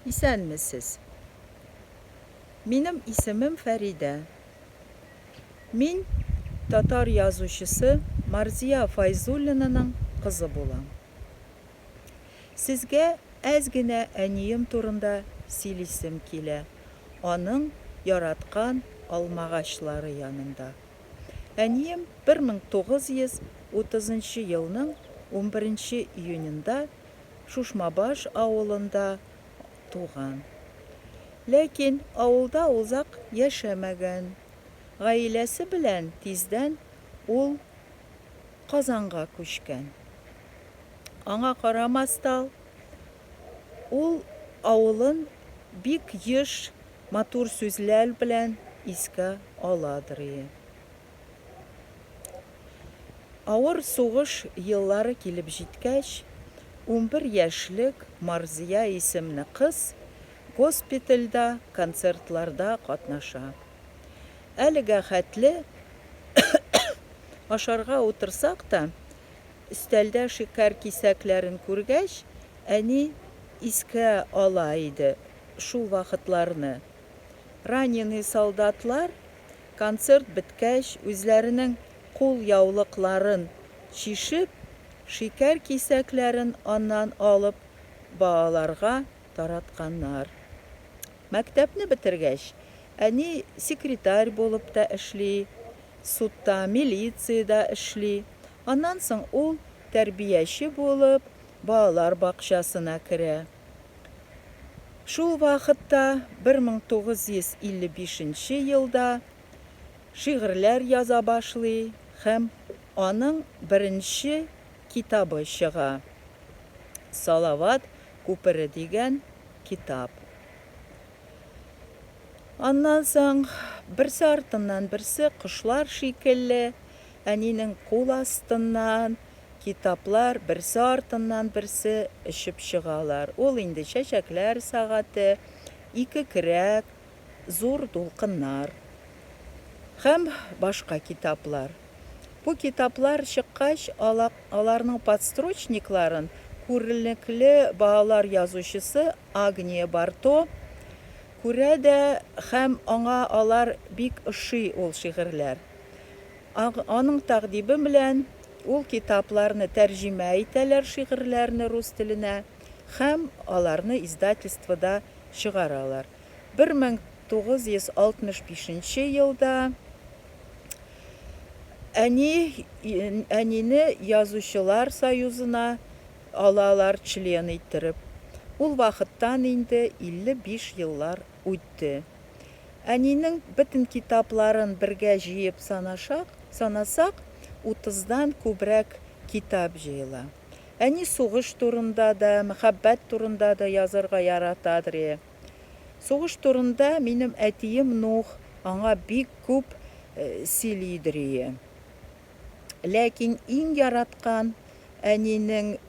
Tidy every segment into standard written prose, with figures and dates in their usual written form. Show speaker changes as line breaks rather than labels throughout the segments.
Исәнмесез? Минем исемем Фәридә. Мин татар язучысы Марзия Файзуллинаның кызы булам. Сезгә әз генә әнием турында сөйлисем килә. Аның яраткан алмагачлары янында. Әнием 1930 елның 11 июнендә Шушмабаш авылында туган. Ләкин авылда узак яшәмәгән. Гаиләсе белән тиздән ул Казанга күчкән. Аңа карамастан ул авылын бик еш матур сүзләр белән искә аладыр. Авыр сугыш еллары килеп җиткәч, 11 яшьлек Марзия исемле кыз госпитальдә концертларда катнаша. Әлегә хәтле ашарга утырсак та, өстәлдә шикәр кисәкләрен күргәч, әни искә ала иде шул вакытларны. Раненый солдатлар концерт беткәч үзләренең кул яулыкларын чишеп, шикәр кисәкләрен аннан алып балаларга таратканнар. Мәктәпне бетергәч, әни секретарь булып та эшли, судта, милицияда эшли. Аннан соң ул тәрбияче булып балалар бакчасына керә. Шул вакытта 1955 елда шигырьләр яза башлый һәм аның беренче китабы чыга. Салават күпере дигән китап. Аннан соң берсе артыннан берсе кошлар шикелле әнинең кул астыннан китаплар берсе артыннан берсе очып чыгалар. Ул инде чәчәкләр сагаты, ике көрәк, зур дулкыннар һәм башка китаплар. Бу китаплар чыккач, аларның подстрочникларын күренекле балалар язучысы Агния Барто күрә дә һәм аңа алар бик ошый ул шигырьләр. Аның тәкъдиме белән ул китапларны тәрҗемә итәләр шигырьләрне рус теленә һәм аларны издательствода чыгаралар. 1965 елда әнине язучылар союзына алалар член иттереп. Ул вакыттан инде 55 еллар үтте. Әнинең бөтен китапларын бергә җыеп санасак, 30-дан күбрәк китап җыела. Әни сугыш турында да, мәхәббәт турында да язарга яратадыр. Сугыш турында минем әтием Нух аңа бик күп сөйлидер. Ләкин иң яраткан әнинең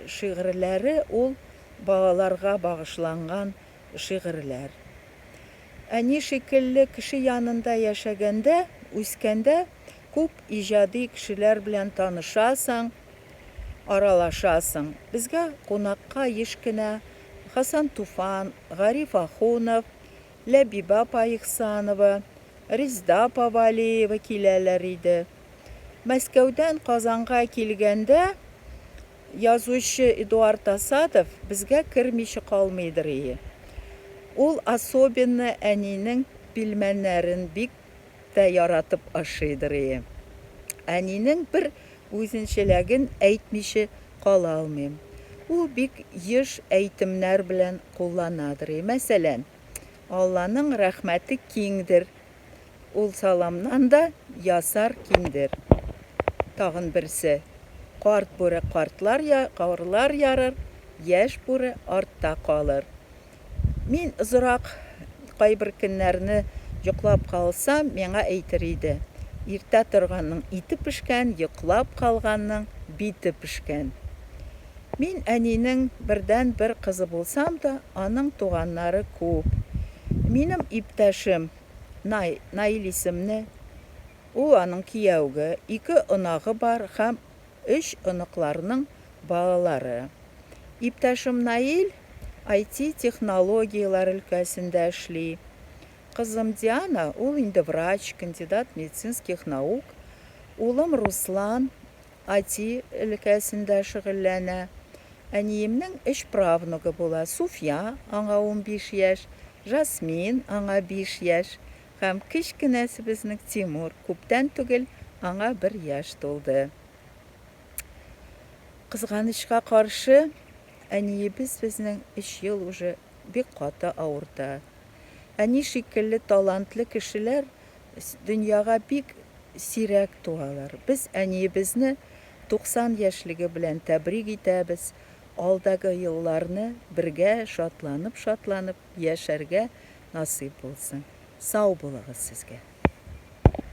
шигырьләре ул балаларга багышланган шигырьләр. Әни шикелле кеше янында яшәгәндә, үскәндә күп иҗади кешеләр белән танышасың, аралашасың. Безгә кунакка еш кенә Хасан Туфан, Гариф Ахунов, Ләбиба Паихсанова, Резда Павалиева киләләр иде. Мәскәүдән Казанга килгәндә язучы Эдуард Асадов безгә кермичә калмыйдыр. Ул особенно әнинең пилмәннәрен бик тә яратып ашыйдыр. Әнинең бер үзенчәлеген әйтмичә кала алмыйм. Ул бик еш әйтемнәр белән кулланадыр. Мәсәлән, Алланың рәхмәте киңдер. Ул саламнан да ясар киңдер. Тагын берсе, карт бүре карлар ярыр, яшь бүре артта калыр. Мин озырак кайбер көннәрне йоклап калсам, миңа әйтер иде. Иртә торганның ите пешкән, йоклап калганның бите пешкән. Мин әнинең бердән-бер кызы булсам да, аның туганнары күп. Минем иптәшем Наил исемле, ул аның кияүге, 2 онагы бар һәм 3 оныкларның балалары. Иптәшем Наил IT-технологиялар өлкәсендә эшли. Кызым Диана, ул инде врач, кандидат медицинских наук. Улым Руслан IT өлкәсендә шөгыльләнә. Әниемнең 3 правнугы була. Суфия, аңа 15 яшь, Жасмин, аңа 5 яшь, һәм кечкенәсе безнең Тимур, күптән түгел аңа 1 яшь тулды. Кызганычка каршы, әниебез безнең 3 ел уже бик каты авырта. Әни шикелле талантлы кешеләр дөньяга бик сирәк туалар. Без әниебезне 90 яшьлеге белән тәбрик итәбез. Алдагы елларны бергә шатланып яшәргә насыйп булсын. Сау булыгыз сезгә.